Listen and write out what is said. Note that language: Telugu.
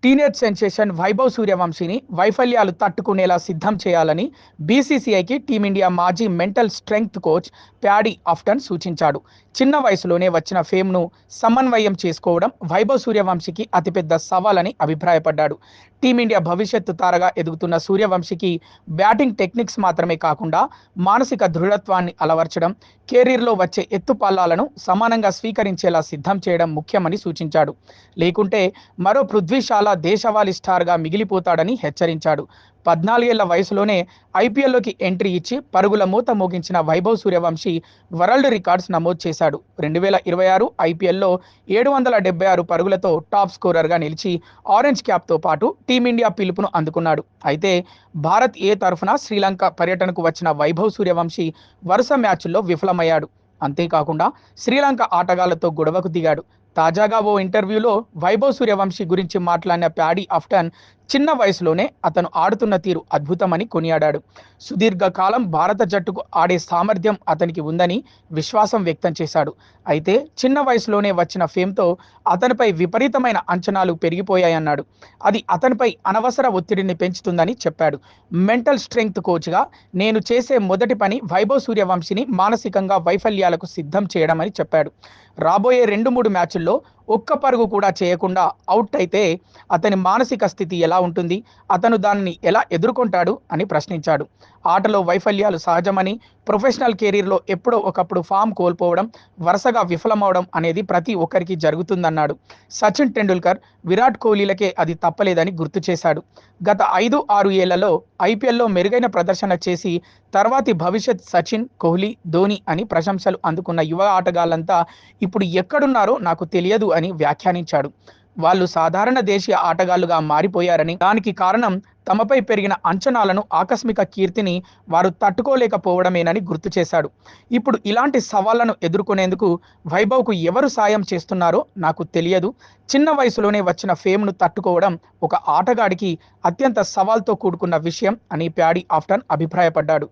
టీనేజ్ సెన్సేషన్ వైభవ్ సూర్యవంశీని వైఫల్యాలు తట్టుకునేలా సిద్ధం చేయాలని బీసీసీఐకి టీమిండియా మాజీ mental strength coach paddy often సూచించాడు. చిన్న వయసులోనే వచ్చిన ఫేమ్ను సమన్వయం చేసుకోవడం వైభవ్ సూర్యవంశీకి అతిపెద్ద సవాలని అభిప్రాయపడ్డాడు. టీమిండియా భవిష్యత్తు తారగా ఎదుగుతున్న సూర్యవంశీకి బ్యాటింగ్ టెక్నిక్స్ మాత్రమే కాకుండా మానసిక దృఢత్వాన్ని అలవర్చడం, కెరీర్లో వచ్చే ఎత్తుపల్లాలను సమానంగా స్వీకరించేలా సిద్ధం చేయడం ముఖ్యమని సూచించాడు. లేకుంటే మరో పృథ్వీశాల దేశవాళీ స్టార్గా మిగిలిపోతాడని హెచ్చరించాడు. 14 ఏళ్ల వయసులోనే ఐపీఎల్లోకి ఎంట్రీ ఇచ్చి పరుగుల మూత మోగించిన వైభవ్ సూర్యవంశీ వరల్డ్ రికార్డ్స్ నమోదు చేశాడు. 2026 ఐపీఎల్లో 776 పరుగులతో టాప్ స్కోరర్గా నిలిచి ఆరెంజ్ క్యాప్తో పాటు టీమిండియా పిలుపును అందుకున్నాడు. అయితే భారత్ ఏ తరఫున శ్రీలంక పర్యటనకు వచ్చిన వైభవ్ సూర్యవంశీ వరుస మ్యాచ్ల్లో విఫలమయ్యాడు. అంతేకాకుండా శ్రీలంక ఆటగాళ్లతో గొడవకు దిగాడు. తాజాగా ఓ ఇంటర్వ్యూలో వైభవ్ సూర్యవంశీ గురించి మాట్లాడిన ప్యాడీ ఆఫ్టన్ చిన్న వయసులోనే అతను ఆడుతున్న తీరు అద్భుతమని కొనియాడాడు. సుదీర్ఘకాలం భారత జట్టుకు ఆడే సామర్థ్యం అతనికి ఉందని విశ్వాసం వ్యక్తం చేశాడు. అయితే చిన్న వయసులోనే వచ్చిన ఫేమ్తో అతనిపై విపరీతమైన అంచనాలు పెరిగిపోయాయన్నాడు. అది అతనిపై అనవసర ఒత్తిడిని పెంచుతుందని చెప్పాడు. మెంటల్ స్ట్రెంగ్త్ కోచ్గా నేను చేసే మొదటి పని వైభవ్ సూర్యవంశీని మానసికంగా వైఫల్యాలకు సిద్ధం చేయడమని చెప్పాడు. రాబోయే 2-3 మ్యాచ్ల్లో ఒక్క పరుగు కూడా చేయకుండా అవుట్ అయితే అతని మానసిక స్థితి ఎలా ఉంటుంది, అతను దానిని ఎలా ఎదుర్కొంటాడు అని ప్రశ్నించాడు. ఆటలో వైఫల్యాలు సహజమని, ప్రొఫెషనల్ కెరీర్లో ఎప్పుడో ఒకప్పుడు ఫామ్ కోల్పోవడం, వరుసగా విఫలమవడం అనేది ప్రతి ఒక్కరికి జరుగుతుందన్నాడు. సచిన్ టెండూల్కర్, విరాట్ కోహ్లీలకే అది తప్పలేదని గుర్తు చేశాడు. గత 5-6 ఏళ్లలో ఐపీఎల్లో మెరుగైన ప్రదర్శన చేసి తర్వాతి భవిష్యత్ సచిన్, కోహ్లీ, ధోని అని ప్రశంసలు అందుకున్న యువ ఆటగాళ్లంతా ఇప్పుడు ఎక్కడున్నారో నాకు తెలియదు అని వ్యాఖ్యానించాడు. వాళ్ళు సాధారణ దేశీయ ఆటగాళ్లుగా మారిపోయారని, దానికి కారణం తమపై పెరిగిన అంచనాలను, ఆకస్మిక కీర్తిని వారు తట్టుకోలేకపోవడమేనని గుర్తు చేశాడు. ఇప్పుడు ఇలాంటి సవాళ్లను ఎదుర్కొనేందుకు వైభవ్కు ఎవరు సాయం చేస్తున్నారో నాకు తెలియదు. చిన్న వయసులోనే వచ్చిన ఫేమ్ను తట్టుకోవడం ఒక ఆటగాడికి అత్యంత సవాల్తో కూడుకున్న విషయం అని ప్యాడీ ఆఫ్టన్ అభిప్రాయపడ్డాడు.